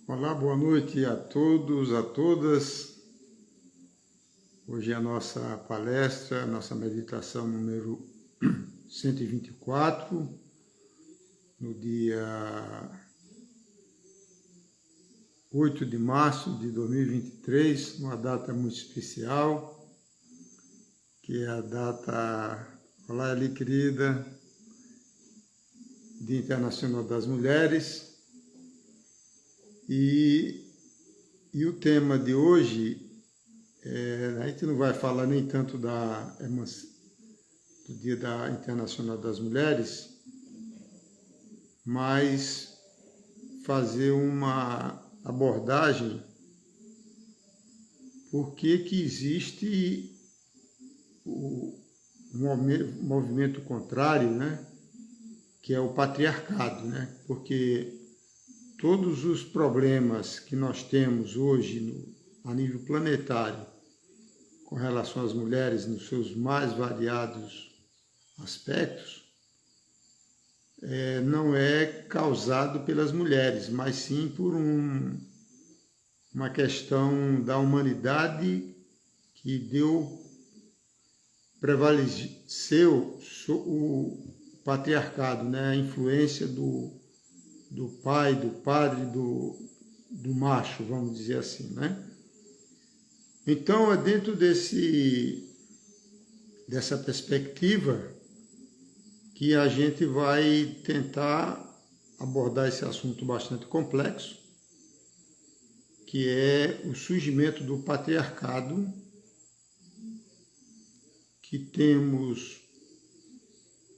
Olá, boa noite a todos, a todas. Hoje é a nossa palestra, nossa meditação número 124, no dia 8 de março de 2023, uma data muito especial, que é a data, olá Eli querida, Dia Internacional das Mulheres. E o tema de hoje, a gente não vai falar nem tanto do Dia Internacional das Mulheres, mas fazer uma abordagem por que existe o movimento contrário, né? Que é o patriarcado, né? Porque todos os problemas que nós temos hoje a nível planetário com relação às mulheres nos seus mais variados aspectos, não é causado pelas mulheres, mas sim por uma questão da humanidade que prevaleceu o patriarcado, né? A influência do pai, do padre, do macho, vamos dizer assim, né? Então, é dentro dessa perspectiva que a gente vai tentar abordar esse assunto bastante complexo, que é o surgimento do patriarcado, que temos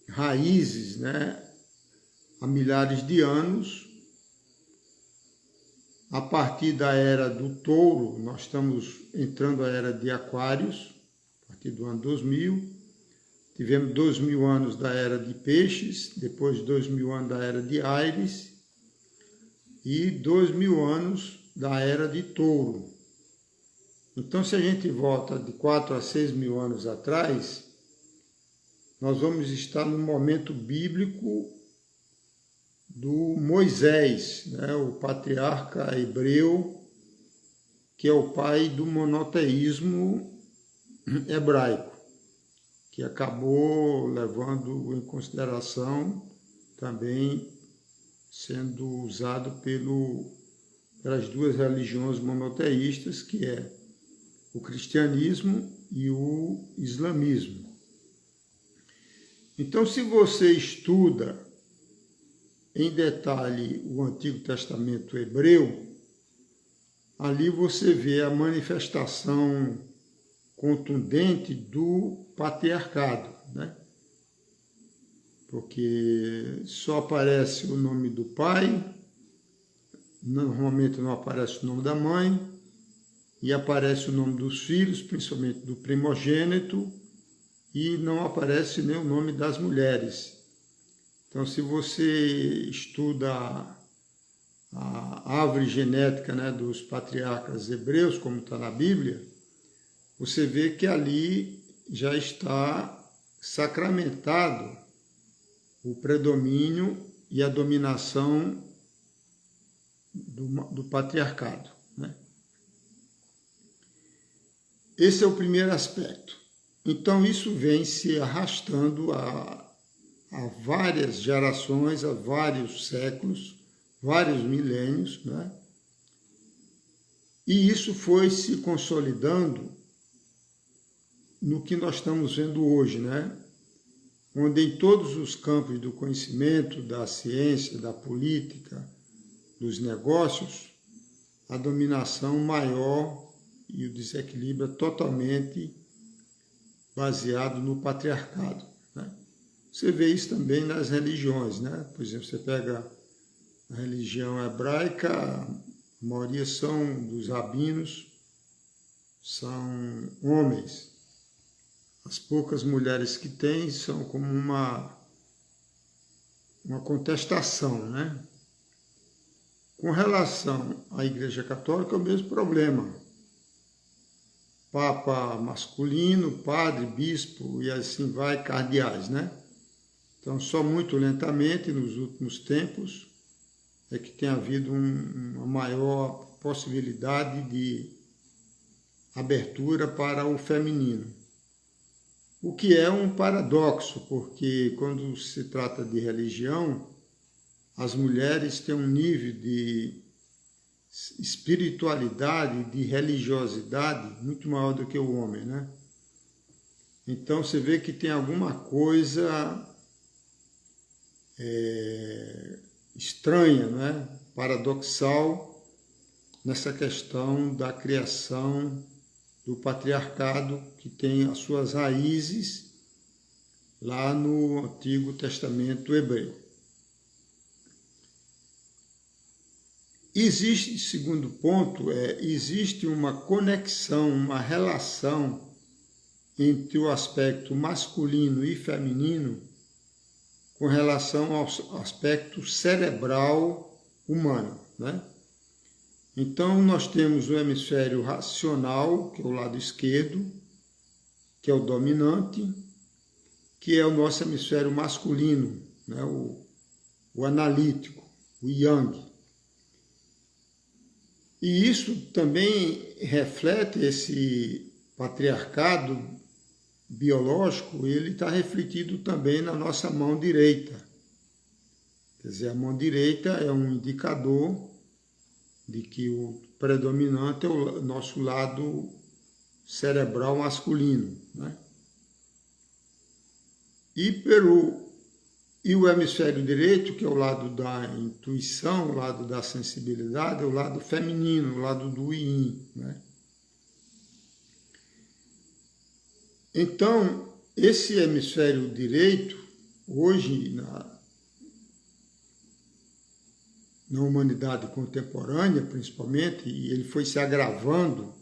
raízes, né, há milhares de anos. A partir da era do touro, nós estamos entrando a era de Aquários, a partir do ano 2000. Tivemos 2000 anos da era de Peixes, depois 2000 anos da era de Áries e 2000 anos da era de Touro. Então, se a gente volta de 4 a 6 mil anos atrás, nós vamos estar no momento bíblico do Moisés, né, o patriarca hebreu, que é o pai do monoteísmo hebraico, que acabou levando em consideração também sendo usado pelas duas religiões monoteístas, que é o cristianismo e o islamismo. Então, se você estuda em detalhe o Antigo Testamento hebreu, ali você vê a manifestação contundente do patriarcado, né? Porque só aparece o nome do pai, normalmente não aparece o nome da mãe, e aparece o nome dos filhos, principalmente do primogênito, e não aparece nem o nome das mulheres. Então, se você estuda a árvore genética, né, dos patriarcas hebreus, como está na Bíblia, você vê que ali já está sacramentado o predomínio e a dominação do patriarcado, né? Esse é o primeiro aspecto. Então, isso vem se arrastando há várias gerações, há vários séculos, vários milênios, né? E isso foi se consolidando no que nós estamos vendo hoje, né? Onde em todos os campos do conhecimento, da ciência, da política, dos negócios, a dominação maior e o desequilíbrio é totalmente baseado no patriarcado, né? Você vê isso também nas religiões, né? Por exemplo, você pega a religião hebraica, a maioria dos rabinos são homens. As poucas mulheres que tem são como uma contestação, né? Com relação à Igreja Católica, é o mesmo problema. Papa masculino, padre, bispo e assim vai, cardeais, né? Então, só muito lentamente, nos últimos tempos, é que tem havido uma maior possibilidade de abertura para o feminino. O que é um paradoxo, porque quando se trata de religião, as mulheres têm um nível de espiritualidade, de religiosidade muito maior do que o homem, né? Então você vê que tem alguma coisa estranha, né? Paradoxal nessa questão da criação do patriarcado, que tem as suas raízes lá no Antigo Testamento hebreu. Existe, segundo ponto, existe uma conexão, uma relação entre o aspecto masculino e feminino com relação ao aspecto cerebral humano, né? Então, nós temos o hemisfério racional, que é o lado esquerdo, que é o dominante, que é o nosso hemisfério masculino, né? o analítico, o yang. E isso também reflete esse patriarcado biológico, ele está refletido também na nossa mão direita. Quer dizer, a mão direita é um indicador de que o predominante é o nosso lado cerebral masculino, né? E o hemisfério direito, que é o lado da intuição, o lado da sensibilidade, é o lado feminino, o lado do yin, né? Então, esse hemisfério direito, hoje, na humanidade contemporânea, principalmente, e ele foi se agravando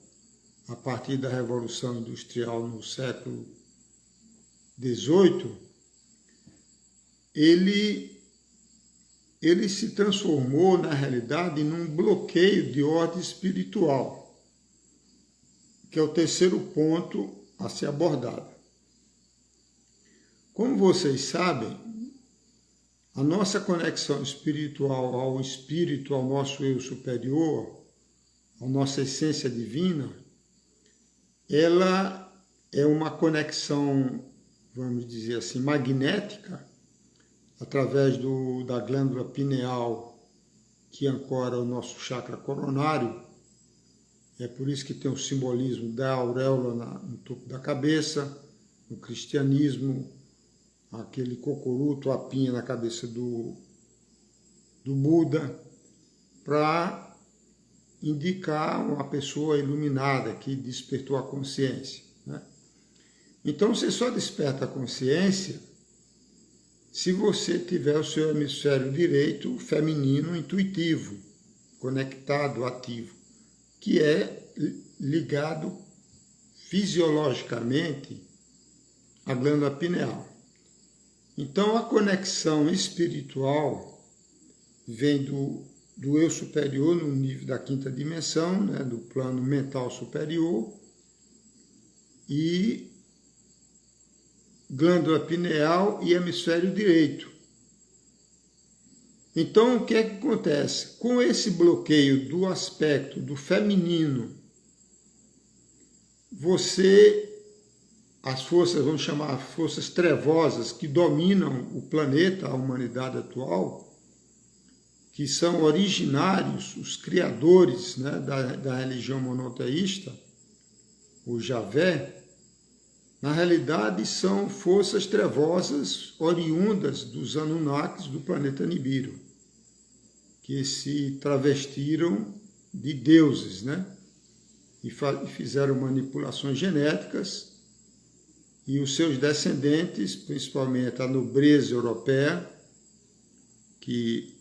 a partir da Revolução Industrial no século XVIII, ele se transformou, na realidade, num bloqueio de ordem espiritual, que é o terceiro ponto a ser abordado. Como vocês sabem, a nossa conexão espiritual ao espírito, ao nosso eu superior, à nossa essência divina, ela é uma conexão, vamos dizer assim, magnética, através da glândula pineal que ancora o nosso chakra coronário. É por isso que tem o simbolismo da auréola no topo da cabeça, no cristianismo, aquele cocoruto, a pinha na cabeça do Buda, para indicar uma pessoa iluminada que despertou a consciência, né? Então você só desperta a consciência se você tiver o seu hemisfério direito feminino intuitivo, conectado, ativo, que é ligado fisiologicamente à glândula pineal. Então, a conexão espiritual vem do eu superior, no nível da quinta dimensão, né, do plano mental superior, e glândula pineal e hemisfério direito. Então, o que é que acontece? Com esse bloqueio do aspecto do feminino, as forças, vamos chamar forças trevosas que dominam o planeta, a humanidade atual, que são originários, os criadores, né, da religião monoteísta, o Javé, na realidade são forças trevosas oriundas dos Anunnakis do planeta Nibiru, que se travestiram de deuses, né, e fizeram manipulações genéticas. E os seus descendentes, principalmente a nobreza europeia, que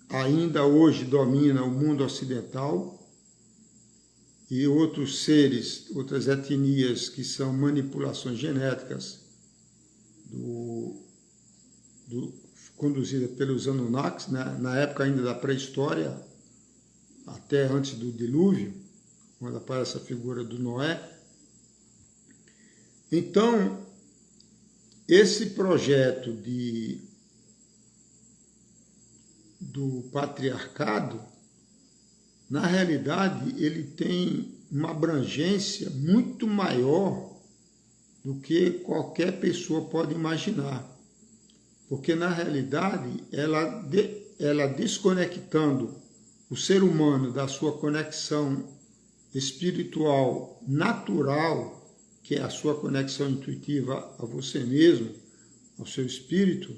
ainda hoje domina o mundo ocidental, e outros seres, outras etnias que são manipulações genéticas conduzidas pelos Anunnakis, né? Na época ainda da pré-história, até antes do dilúvio, quando aparece a figura do Noé. Então, esse projeto de do patriarcado, na realidade, ele tem uma abrangência muito maior do que qualquer pessoa pode imaginar. Porque, na realidade, ela desconectando o ser humano da sua conexão espiritual natural, que é a sua conexão intuitiva a você mesmo, ao seu espírito,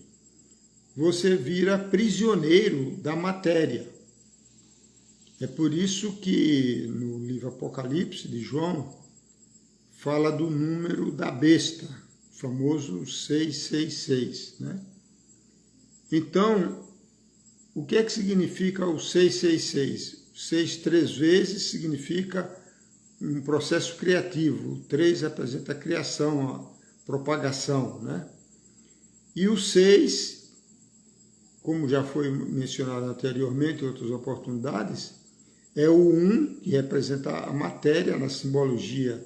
você vira prisioneiro da matéria. É por isso que no livro Apocalipse de João fala do número da besta, o famoso 666, né? Então, o que é que significa o 666? 6 3 vezes significa um processo criativo, o 3 representa a criação, a propagação, né? E o 6, como já foi mencionado anteriormente em outras oportunidades, é o 1, que representa a matéria na simbologia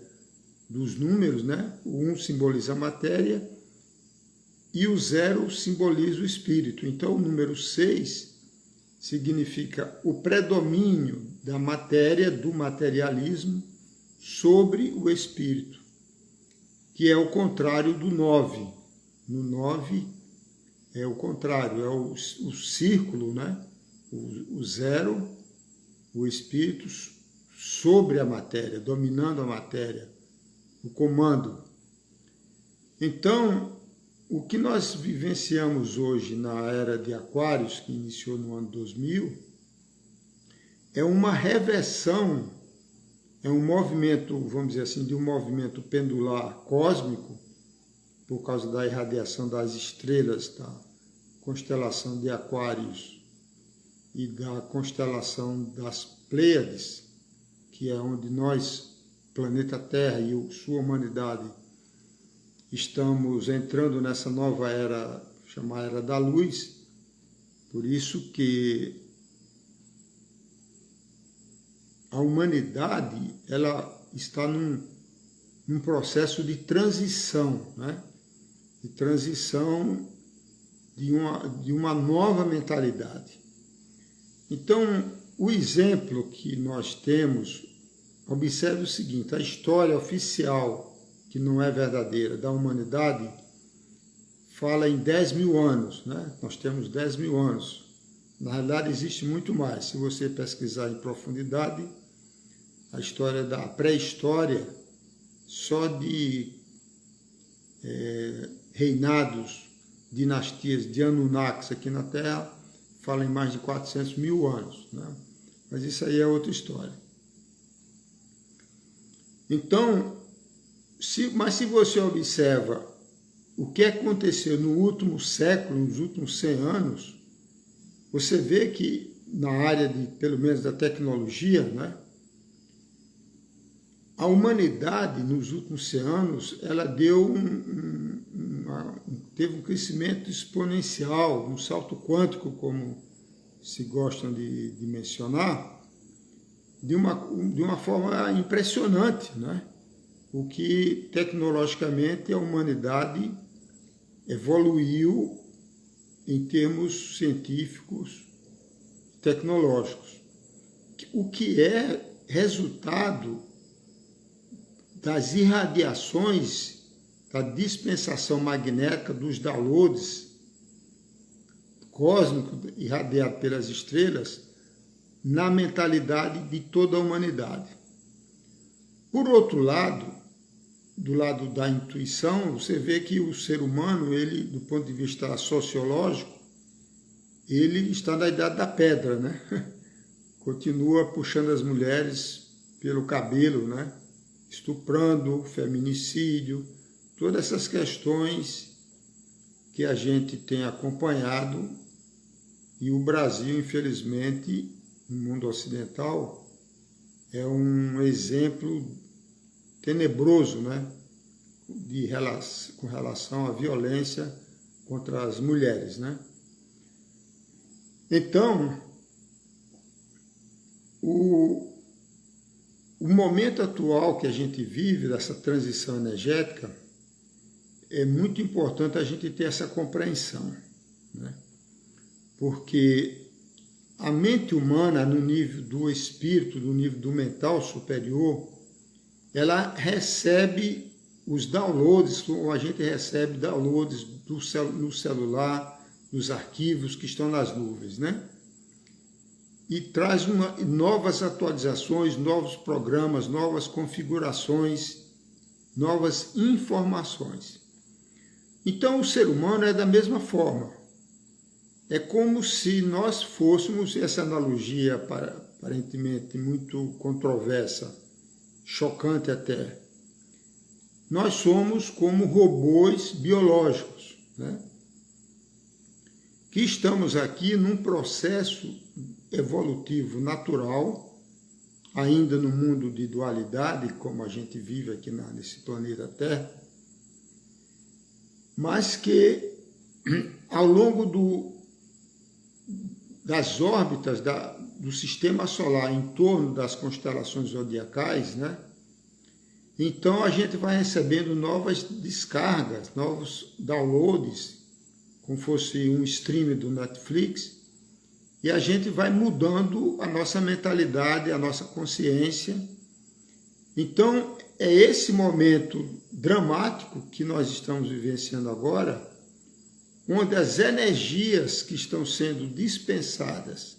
dos números, né? O 1 simboliza a matéria e o 0 simboliza o espírito. Então, o número 6 significa o predomínio da matéria, do materialismo, sobre o espírito, que é o contrário do 9. No 9 é o contrário, é o círculo, né? O 0, o espírito sobre a matéria, dominando a matéria, o comando. Então, o que nós vivenciamos hoje na era de Aquários, que iniciou no ano 2000, é uma reversão, é um movimento, vamos dizer assim, de um movimento pendular cósmico, por causa da irradiação das estrelas da constelação de Aquários e da constelação das Pleiades, que é onde nós, planeta Terra e sua humanidade, estamos entrando nessa nova era, chamada Era da Luz. Por isso que a humanidade ela está num processo de transição, né? De transição de uma nova mentalidade. Então, o exemplo que nós temos, observe o seguinte: a história oficial, que não é verdadeira, da humanidade, fala em 10 mil anos, né? Nós temos 10 mil anos. Na realidade, existe muito mais. Se você pesquisar em profundidade, a história da pré-história, só de reinados, dinastias de Anunnakis aqui na Terra, fala em mais de 400 mil anos, né? Mas isso aí é outra história. Então, se você observa o que aconteceu no último século, nos últimos 100 anos, você vê que na área pelo menos da tecnologia, né, a humanidade nos últimos 100 anos, ela teve um crescimento exponencial, um salto quântico, como se gostam de mencionar, de uma forma impressionante, né? O que tecnologicamente a humanidade evoluiu em termos científicos e tecnológicos, o que é resultado das irradiações, da dispensação magnética, dos downloads cósmicos irradiados pelas estrelas na mentalidade de toda a humanidade. Por outro lado, do lado da intuição, você vê que o ser humano, ele, do ponto de vista sociológico, ele está na idade da pedra, né? Continua puxando as mulheres pelo cabelo, né? Estuprando, feminicídio, todas essas questões que a gente tem acompanhado, e o Brasil, infelizmente, no mundo ocidental, é um exemplo tenebroso, né, com relação à violência contra as mulheres, né? Então, o momento atual que a gente vive, dessa transição energética, é muito importante a gente ter essa compreensão, né? Porque a mente humana, no nível do espírito, no nível do mental superior, ela recebe os downloads, ou a gente recebe downloads no celular, dos arquivos que estão nas nuvens, né? E traz novas atualizações, novos programas, novas configurações, novas informações. Então, o ser humano é da mesma forma. É como se nós fôssemos, essa analogia aparentemente muito controversa, chocante até, nós somos como robôs biológicos, né? Que estamos aqui num processo evolutivo natural, ainda no mundo de dualidade, como a gente vive aqui nesse planeta Terra, mas que ao longo das órbitas do sistema solar em torno das constelações zodiacais, né? Então a gente vai recebendo novas descargas, novos downloads, como fosse um stream do Netflix, e a gente vai mudando a nossa mentalidade, a nossa consciência. Então, é esse momento dramático que nós estamos vivenciando agora, onde as energias que estão sendo dispensadas,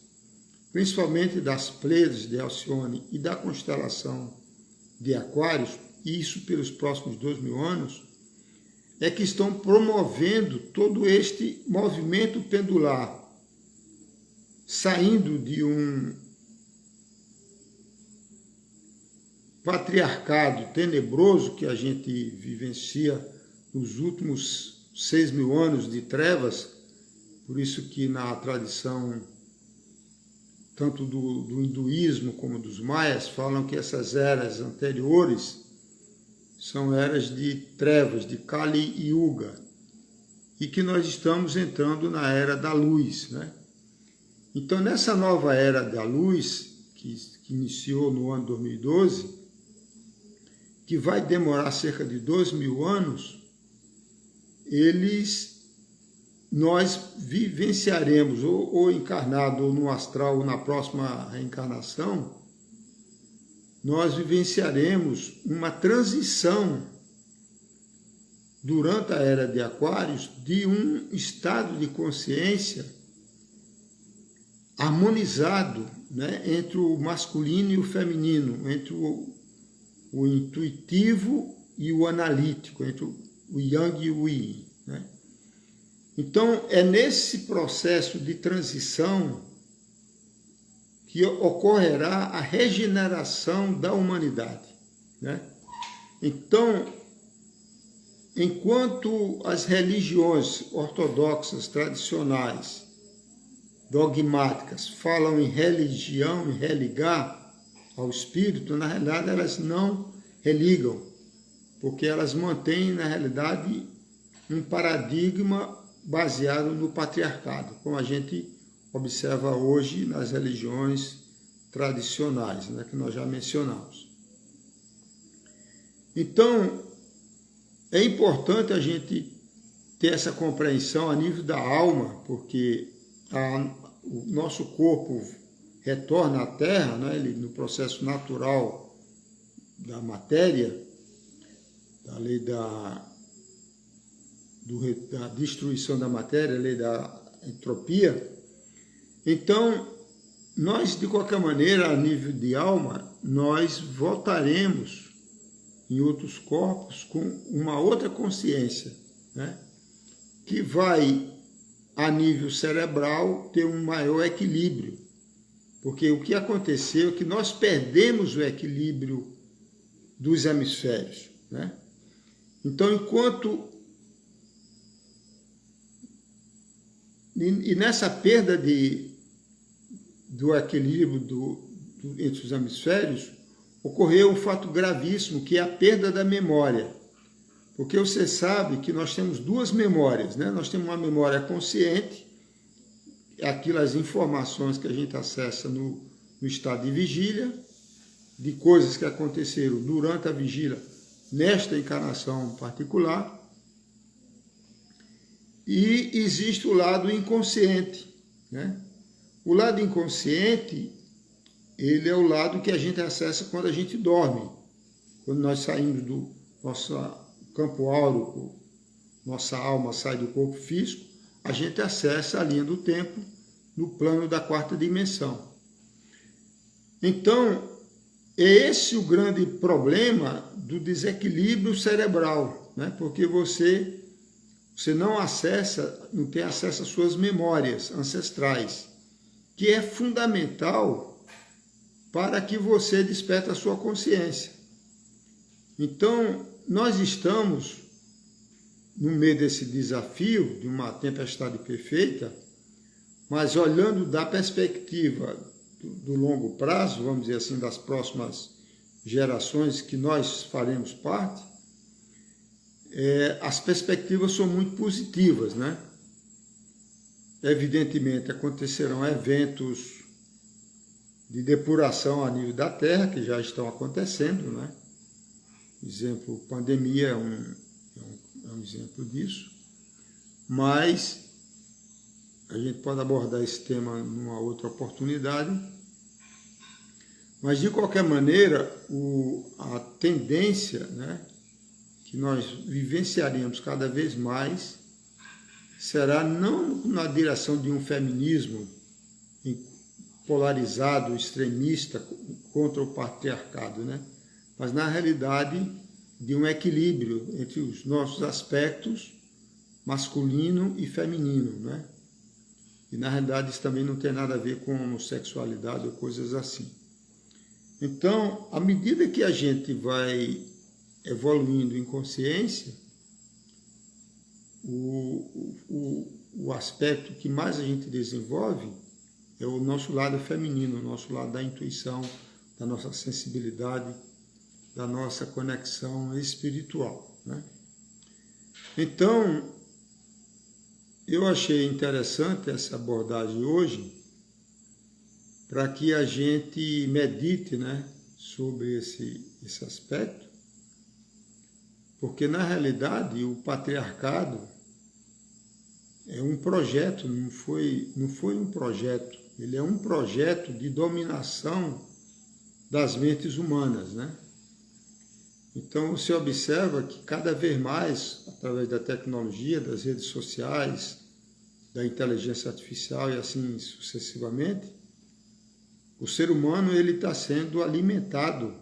principalmente das Pleiades de Alcione e da constelação de Aquários, e isso pelos próximos 2000 anos, é que estão promovendo todo este movimento pendular, saindo de um patriarcado tenebroso que a gente vivencia nos últimos 6.000 anos de trevas, por isso que na tradição tanto do hinduísmo como dos maias falam que essas eras anteriores são eras de trevas, de Kali Yuga, e que nós estamos entrando na era da luz, né? Então, nessa nova era da luz, que iniciou no ano 2012, que vai demorar cerca de 2.000 anos, nós vivenciaremos, ou encarnado, ou no astral, ou na próxima reencarnação, nós vivenciaremos uma transição durante a era de Aquários de um estado de consciência harmonizado, né, entre o masculino e o feminino, entre o intuitivo e o analítico, entre o yang e o yin, né? Então, é nesse processo de transição que ocorrerá a regeneração da humanidade, né? Então, enquanto as religiões ortodoxas tradicionais, dogmáticas, falam em religião, em religar ao espírito, na realidade elas não religam, porque elas mantêm, na realidade, um paradigma baseado no patriarcado, como a gente observa hoje nas religiões tradicionais, né, que nós já mencionamos. Então, é importante a gente ter essa compreensão a nível da alma, porque o nosso corpo retorna à Terra, né, no processo natural da matéria, da lei da destruição da matéria, a lei da entropia. Então, nós, de qualquer maneira, a nível de alma, nós voltaremos em outros corpos com uma outra consciência, né, que vai, a nível cerebral, ter um maior equilíbrio. Porque o que aconteceu é que nós perdemos o equilíbrio dos hemisférios, né? Então, enquanto... E nessa perda do equilíbrio entre os hemisférios, ocorreu um fato gravíssimo, que é a perda da memória. Porque você sabe que nós temos duas memórias, né? Nós temos uma memória consciente, as informações que a gente acessa no estado de vigília, de coisas que aconteceram durante a vigília, nesta encarnação particular, e existe o lado inconsciente, né? O lado inconsciente, ele é o lado que a gente acessa quando a gente dorme. Quando nós saímos do nosso campo áurico, nossa alma sai do corpo físico, a gente acessa a linha do tempo no plano da quarta dimensão. Então, é esse o grande problema do desequilíbrio cerebral, né? Porque você não acessa, não tem acesso às suas memórias ancestrais, que é fundamental para que você desperte a sua consciência. Então, nós estamos no meio desse desafio de uma tempestade perfeita, mas olhando da perspectiva do longo prazo, vamos dizer assim, das próximas gerações que nós faremos parte, as perspectivas são muito positivas, né? Evidentemente, acontecerão eventos de depuração a nível da Terra, que já estão acontecendo, né? Exemplo, pandemia é um exemplo disso, mas a gente pode abordar esse tema numa outra oportunidade. Mas, de qualquer maneira, a tendência, né, que nós vivenciaremos cada vez mais será não na direção de um feminismo polarizado, extremista, contra o patriarcado, né, mas, na realidade, de um equilíbrio entre os nossos aspectos masculino e feminino, né? E, na realidade, isso também não tem nada a ver com homossexualidade ou coisas assim. Então, à medida que a gente vai evoluindo em consciência, o aspecto que mais a gente desenvolve é o nosso lado feminino, o nosso lado da intuição, da nossa sensibilidade, da nossa conexão espiritual, né? Então, eu achei interessante essa abordagem hoje para que a gente medite, né, sobre esse aspecto, porque, na realidade, o patriarcado é um projeto, não foi um projeto, ele é um projeto de dominação das mentes humanas, né? Então, você observa que cada vez mais, através da tecnologia, das redes sociais, da inteligência artificial e assim sucessivamente, o ser humano está sendo alimentado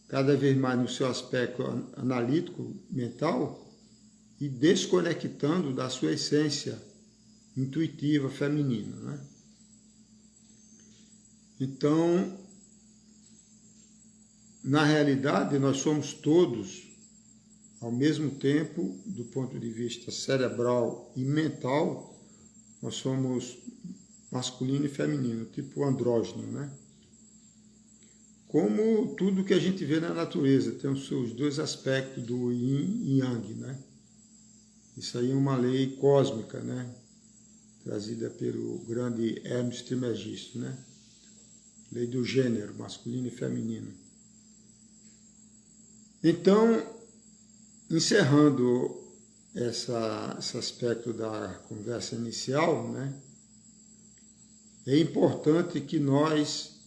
cada vez mais no seu aspecto analítico, mental, e desconectando da sua essência intuitiva feminina, né? Então, na realidade, nós somos todos, ao mesmo tempo, do ponto de vista cerebral e mental, nós somos masculino e feminino, tipo andrógeno, né? Como tudo que a gente vê na natureza, tem os seus dois aspectos do yin e yang, né? Isso aí é uma lei cósmica, né? Trazida pelo grande Hermes Trismegisto, né? Lei do gênero, masculino e feminino. Então, encerrando esse aspecto da conversa inicial, né, é importante que nós,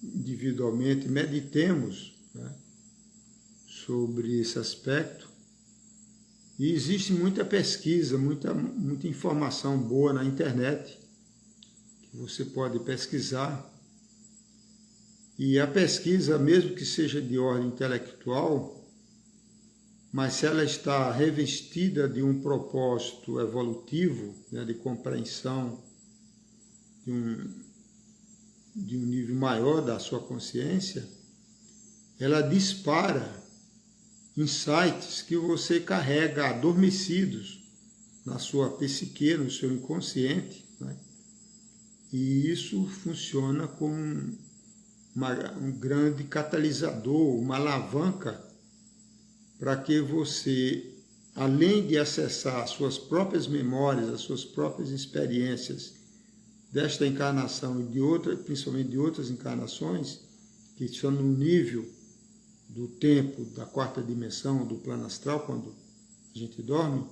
individualmente, meditemos, né, sobre esse aspecto. E existe muita pesquisa, muita informação boa na internet, que você pode pesquisar. E a pesquisa, mesmo que seja de ordem intelectual, mas se ela está revestida de um propósito evolutivo, né, de compreensão de um nível maior da sua consciência, ela dispara insights que você carrega adormecidos na sua psique, no seu inconsciente, né? E isso funciona como um grande catalisador, uma alavanca para que você, além de acessar as suas próprias memórias, as suas próprias experiências desta encarnação e de outras, principalmente de outras encarnações, que estão no nível do tempo da quarta dimensão, do plano astral, quando a gente dorme,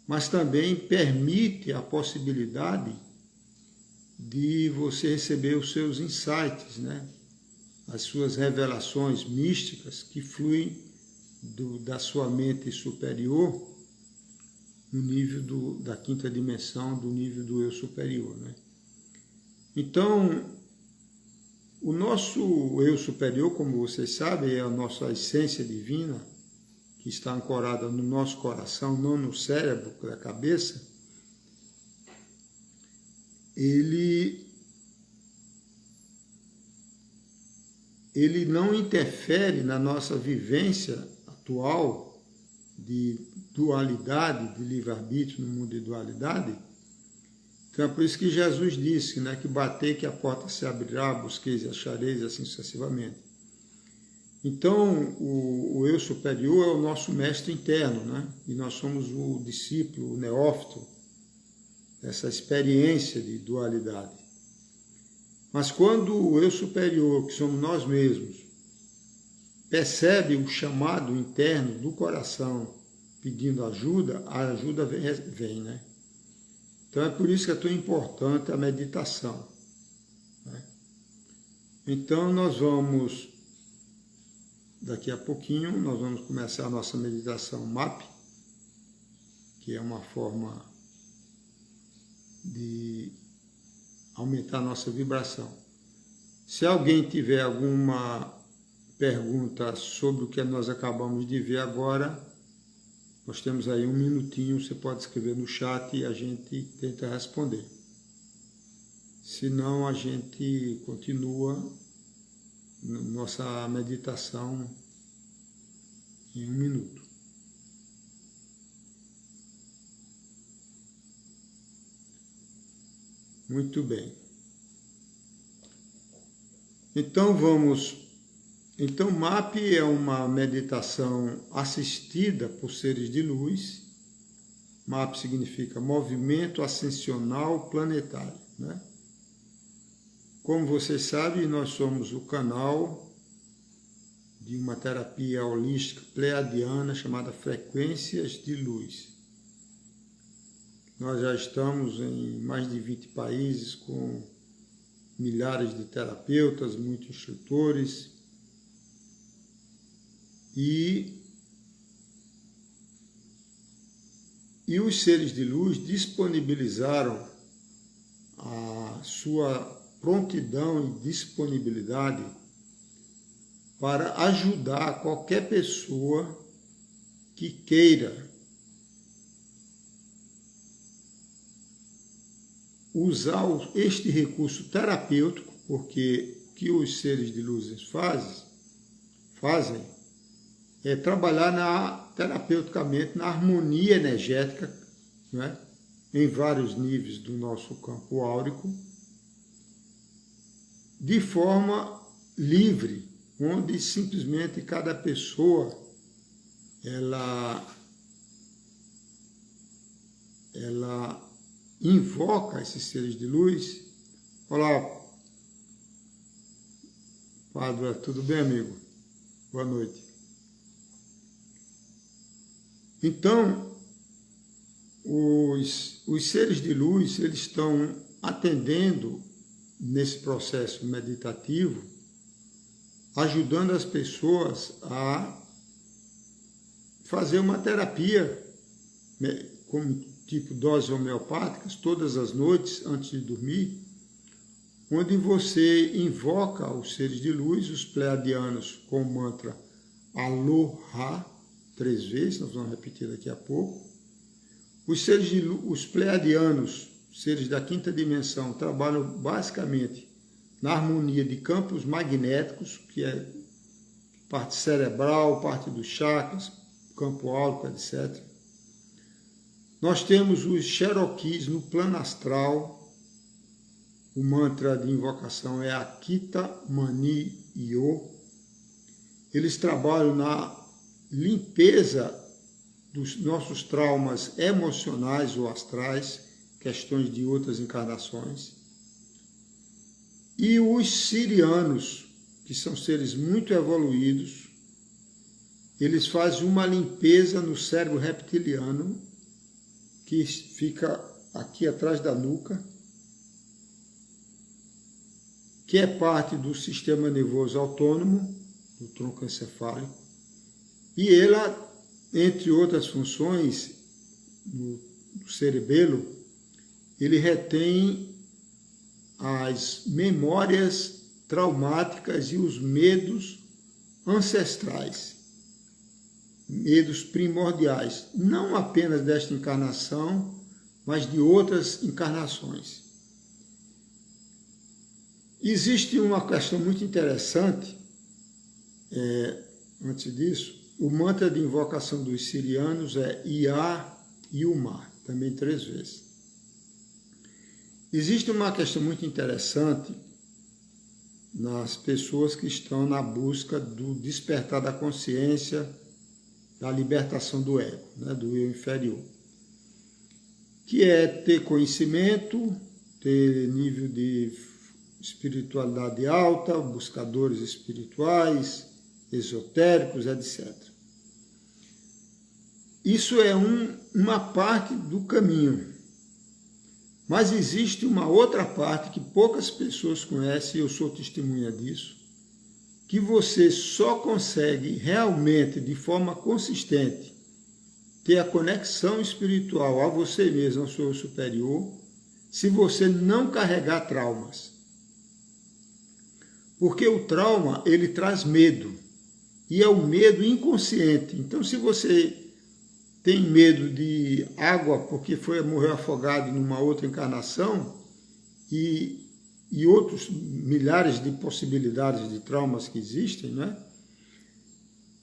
mas também permite a possibilidade de você receber os seus insights, né? As suas revelações místicas que fluem da sua mente superior no nível da quinta dimensão, do nível do eu superior, né? Então, o nosso eu superior, como vocês sabem, é a nossa essência divina, que está ancorada no nosso coração, não no cérebro da cabeça. Ele não interfere na nossa vivência atual de dualidade, de livre-arbítrio no mundo de dualidade. Então é por isso que Jesus disse, né, que bater que a porta se abrirá, busqueis e achareis, assim sucessivamente. Então o eu superior é o nosso mestre interno, né? E nós somos o discípulo, o neófito, essa experiência de dualidade. Mas quando o eu superior, que somos nós mesmos, percebe o chamado interno do coração pedindo ajuda, a ajuda vem, né? Então é por isso que é tão importante a meditação, né? Então nós vamos, daqui a pouquinho, nós vamos começar a nossa meditação MAP, que é uma forma de aumentar a nossa vibração. Se alguém tiver alguma pergunta sobre o que nós acabamos de ver agora, nós temos aí 1 minutinho, você pode escrever no chat e a gente tenta responder. Se não, a gente continua nossa meditação em 1 minuto. Muito bem. Então Então, MAP é uma meditação assistida por seres de luz. MAP significa Movimento Ascensional Planetário, né? Como vocês sabem, nós somos o canal de uma terapia holística pleiadiana chamada Frequências de Luz. Nós já estamos em mais de 20 países com milhares de terapeutas, muitos instrutores. E os seres de luz disponibilizaram a sua prontidão e disponibilidade para ajudar qualquer pessoa que queira usar este recurso terapêutico, porque o que os seres de luz fazem é trabalhar terapeuticamente na harmonia energética, né, em vários níveis do nosso campo áurico, de forma livre, onde simplesmente cada pessoa ela invoca esses seres de luz. Olá, Padre, tudo bem, amigo? Boa noite. Então, os seres de luz, eles estão atendendo nesse processo meditativo, ajudando as pessoas a fazer uma terapia, como tipo doses homeopáticas, todas as noites antes de dormir, onde você invoca os seres de luz, os pleiadianos, com o mantra Aloha, 3 vezes, nós vamos repetir daqui a pouco. Os pleiadianos, seres da quinta dimensão, trabalham basicamente na harmonia de campos magnéticos, que é parte cerebral, parte dos chakras, campo áurico, etc. Nós temos os Cherokees no plano astral. O mantra de invocação é Akita Mani Yo. Eles trabalham na limpeza dos nossos traumas emocionais ou astrais, questões de outras encarnações. E os sirianos, que são seres muito evoluídos, eles fazem uma limpeza no cérebro reptiliano, que fica aqui atrás da nuca, que é parte do sistema nervoso autônomo, do tronco encefálico, e ela, entre outras funções, do cerebelo, ele retém as memórias traumáticas e os medos ancestrais, medos primordiais, não apenas desta encarnação, mas de outras encarnações. Existe uma questão muito interessante, antes disso, o mantra de invocação dos sirianos é Iá e Umá, também 3 vezes. Existe uma questão muito interessante nas pessoas que estão na busca do despertar da consciência, da libertação do ego, né, do eu inferior, que é ter conhecimento, ter nível de espiritualidade alta, buscadores espirituais, esotéricos, etc. Isso é uma parte do caminho. Mas existe uma outra parte que poucas pessoas conhecem, e eu sou testemunha disso, que você só consegue realmente, de forma consistente, ter a conexão espiritual a você mesmo, ao seu superior, se você não carregar traumas. Porque o trauma, ele traz medo, e é o medo inconsciente. Então, se você tem medo de água porque morreu afogado numa outra encarnação e outros milhares de possibilidades de traumas que existem, né?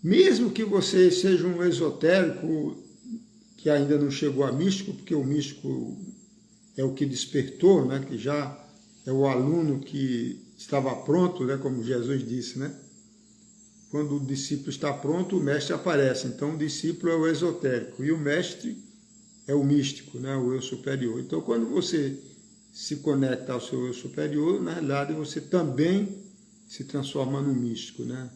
Mesmo que você seja um esotérico que ainda não chegou a místico, porque o místico é o que despertou, né? Que já é o aluno que estava pronto, né? Como Jesus disse, né? Quando o discípulo está pronto, o mestre aparece. Então, o discípulo é o esotérico e o mestre é o místico, né? O eu superior. Então, quando você se conecta ao seu eu superior, na realidade, você também se transforma no místico, né?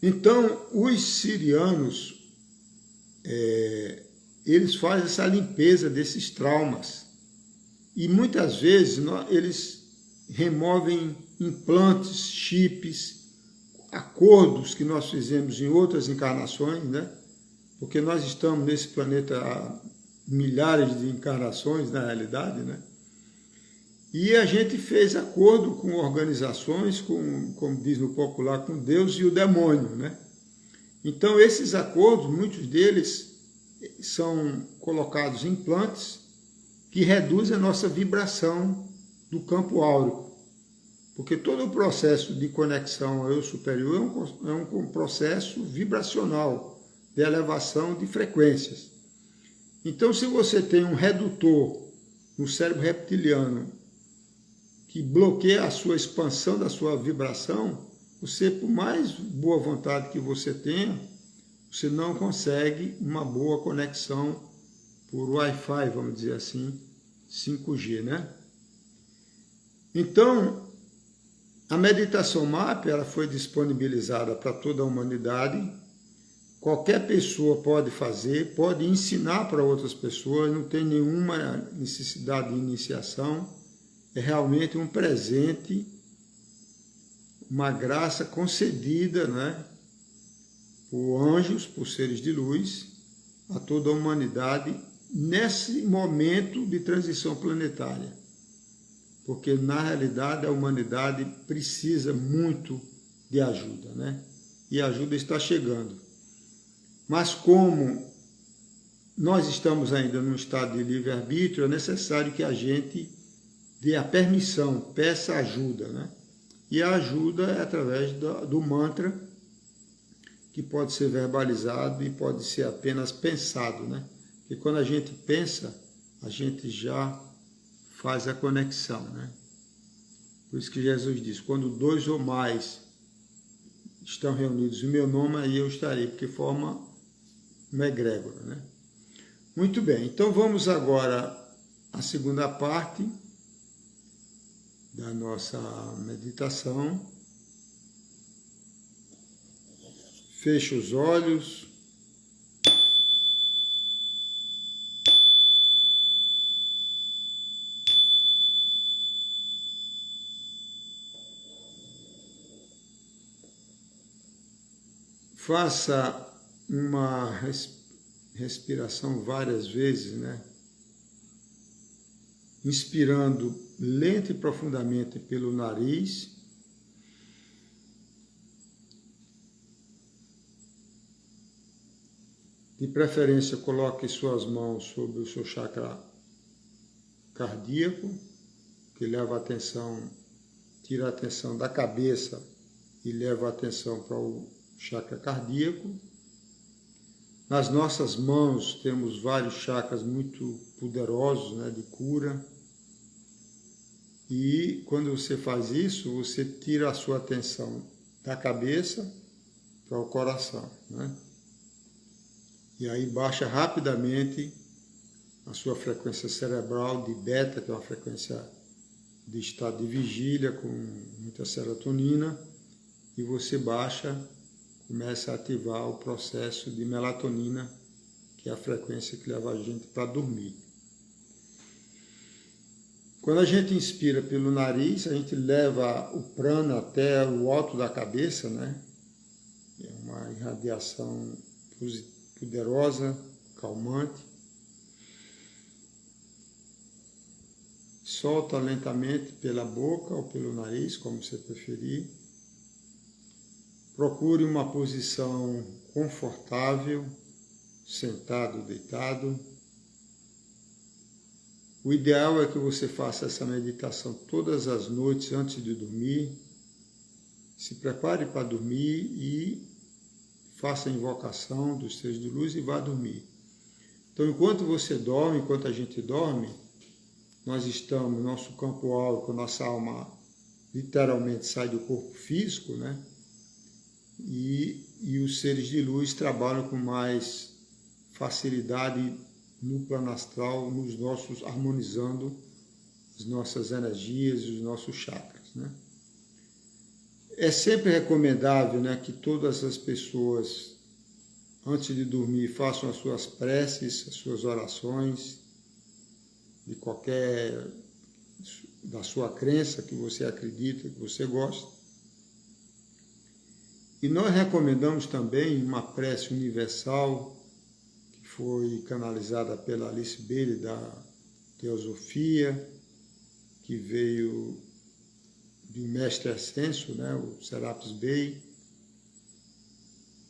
Então, os sirianos, eles fazem essa limpeza desses traumas. E, muitas vezes, eles removem implantes, chips, acordos que nós fizemos em outras encarnações, né? Porque nós estamos nesse planeta há milhares de encarnações, na realidade, né? E a gente fez acordo com organizações, como diz no popular, com Deus e o demônio, né? Então, esses acordos, muitos deles são colocados em implantes que reduzem a nossa vibração do campo áurico. Porque todo o processo de conexão ao eu superior é um processo vibracional, de elevação de frequências. Então, se você tem um redutor no cérebro reptiliano que bloqueia a sua expansão da sua vibração, você, por mais boa vontade que você tenha, você não consegue uma boa conexão por Wi-Fi, vamos dizer assim, 5G, né? Então, a meditação MAP, ela foi disponibilizada para toda a humanidade. Qualquer pessoa pode fazer, pode ensinar para outras pessoas, não tem nenhuma necessidade de iniciação. É realmente um presente, uma graça concedida, né, por anjos, por seres de luz, a toda a humanidade nesse momento de transição planetária. Porque, na realidade, a humanidade precisa muito de ajuda, né? E a ajuda está chegando. Mas como nós estamos ainda num estado de livre-arbítrio, é necessário que a gente dê a permissão, peça ajuda, né? E a ajuda é através do mantra, que pode ser verbalizado e pode ser apenas pensado, né? Porque quando a gente pensa, a gente já faz a conexão, né? Por isso que Jesus diz, quando 2 ou mais estão reunidos em meu nome, aí eu estarei, porque forma uma egrégora, né? Muito bem, então vamos agora à segunda parte da nossa meditação. Feche os olhos. Faça uma respiração várias vezes, né? Inspirando lenta e profundamente pelo nariz. De preferência, coloque suas mãos sobre o seu chakra cardíaco, que leva a atenção, tira a atenção da cabeça e leva a atenção para o chakra cardíaco. Nas nossas mãos temos vários chakras muito poderosos, né, de cura. E quando você faz isso, você tira a sua atenção da cabeça para o coração, né? E aí baixa rapidamente a sua frequência cerebral de beta, que é uma frequência de estado de vigília com muita serotonina, e você baixa, começa a ativar o processo de melatonina, que é a frequência que leva a gente para dormir. Quando a gente inspira pelo nariz, a gente leva o prana até o alto da cabeça, né? É uma irradiação poderosa, calmante. Solta lentamente pela boca ou pelo nariz, como você preferir. Procure uma posição confortável, sentado ou deitado. O ideal é que você faça essa meditação todas as noites antes de dormir. Se prepare para dormir e faça a invocação dos seres de luz e vá dormir. Então, enquanto você dorme, enquanto a gente dorme, nós estamos, nosso campo áurico, nossa alma literalmente sai do corpo físico, né? E os seres de luz trabalham com mais facilidade no plano astral, harmonizando as nossas energias e os nossos chakras, né? É sempre recomendável, né, que todas as pessoas, antes de dormir, façam as suas preces, as suas orações, da sua crença, que você acredita, que você gosta. E nós recomendamos também uma prece universal, que foi canalizada pela Alice Bailey, da Teosofia, que veio de um mestre ascenso, né, o Serapis Bey,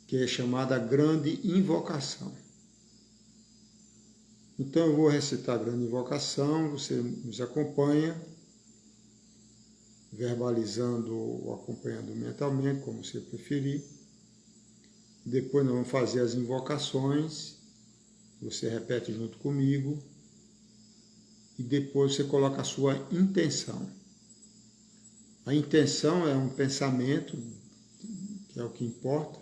que é chamada Grande Invocação. Então eu vou recitar a Grande Invocação, você nos acompanha, verbalizando ou acompanhando mentalmente, como você preferir. Depois nós vamos fazer as invocações, você repete junto comigo, e depois você coloca a sua intenção. A intenção é um pensamento, que é o que importa,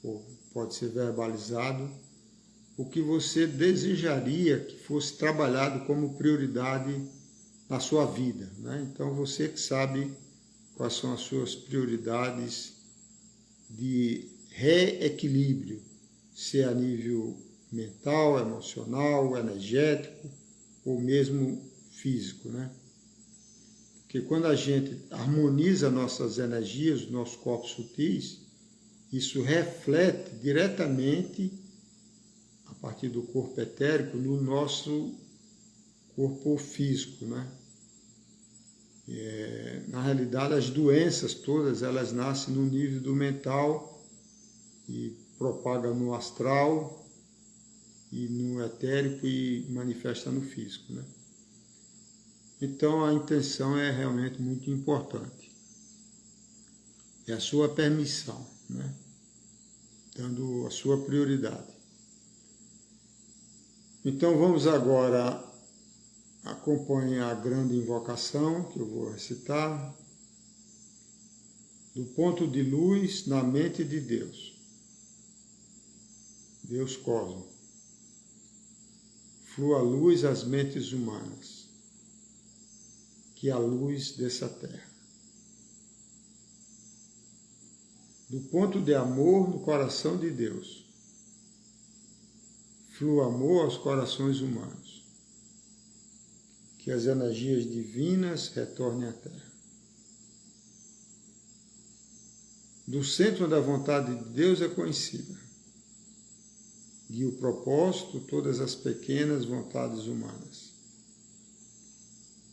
ou pode ser verbalizado, o que você desejaria que fosse trabalhado como prioridade na sua vida, né? Então você que sabe quais são as suas prioridades de reequilíbrio, se é a nível mental, emocional, energético ou mesmo físico, né? Porque quando a gente harmoniza nossas energias, nossos corpos sutis, isso reflete diretamente, a partir do corpo etérico, no nosso corpo físico, né? Na realidade, as doenças todas, elas nascem no nível do mental e propagam no astral e no etérico e manifestam no físico, né? Então, a intenção é realmente muito importante. É a sua permissão, né? Dando a sua prioridade. Então, vamos agora acompanhar a grande invocação que eu vou recitar. Do ponto de luz na mente de Deus. Deus Cosmo. Flua luz às mentes humanas. Que a luz dessa terra. Do ponto de amor no coração de Deus. Flua amor aos corações humanos. Que as energias divinas retornem à terra. do centro da vontade de Deus é conhecida. E o propósito, todas as pequenas vontades humanas.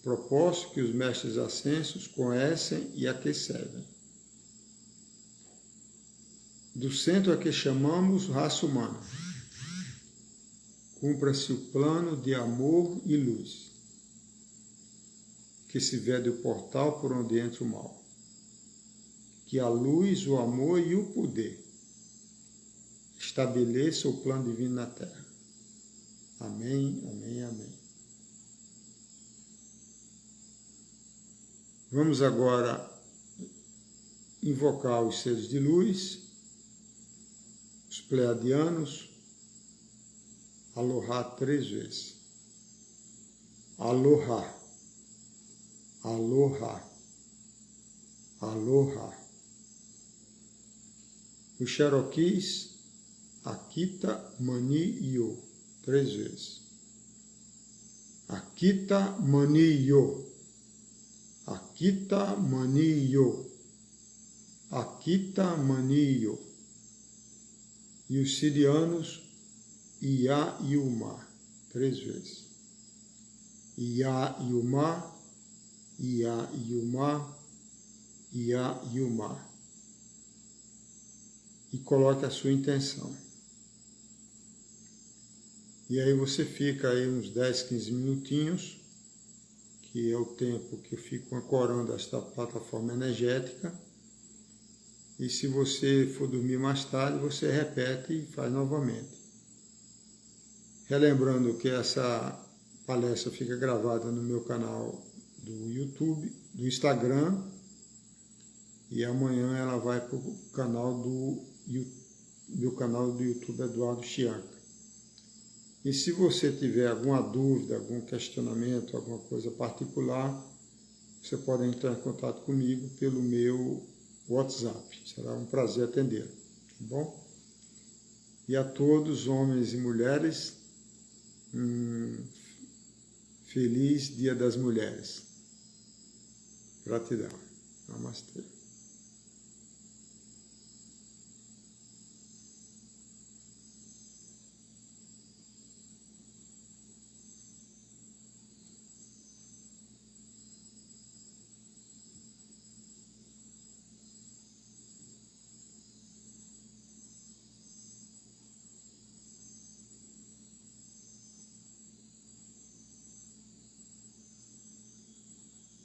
Propósito que os mestres ascensos conhecem e a que servem. Do centro a que chamamos raça humana. Cumpra-se o plano de amor e luz, que se vede o portal por onde entra o mal. Que a luz, o amor e o poder estabeleça o plano divino na Terra. Amém, amém, amém. Vamos agora invocar os seres de luz, os pleiadianos. Aloha 3 vezes. Aloha, aloha, aloha. Os Cherokees, Akita Mani Yo, 3 vezes. Akita Mani Yo, Akita Mani Yo, Akita Mani Yo. E os sirianos, Ia Yuma, 3 vezes. Ia Yuma, Ia Yuma, Ia Yuma. E coloque a sua intenção. E aí você fica aí uns 10, 15 minutinhos, que é o tempo que eu fico ancorando esta plataforma energética. E se você for dormir mais tarde, você repete e faz novamente. Relembrando que essa palestra fica gravada no meu canal do YouTube, do Instagram, e amanhã ela vai para o canal meu canal do YouTube, Eduardo Chianca. E se você tiver alguma dúvida, algum questionamento, alguma coisa particular, você pode entrar em contato comigo pelo meu WhatsApp. Será um prazer atender, tá bom? E a todos, homens e mulheres, feliz Dia das Mulheres. Gratidão. Namastê.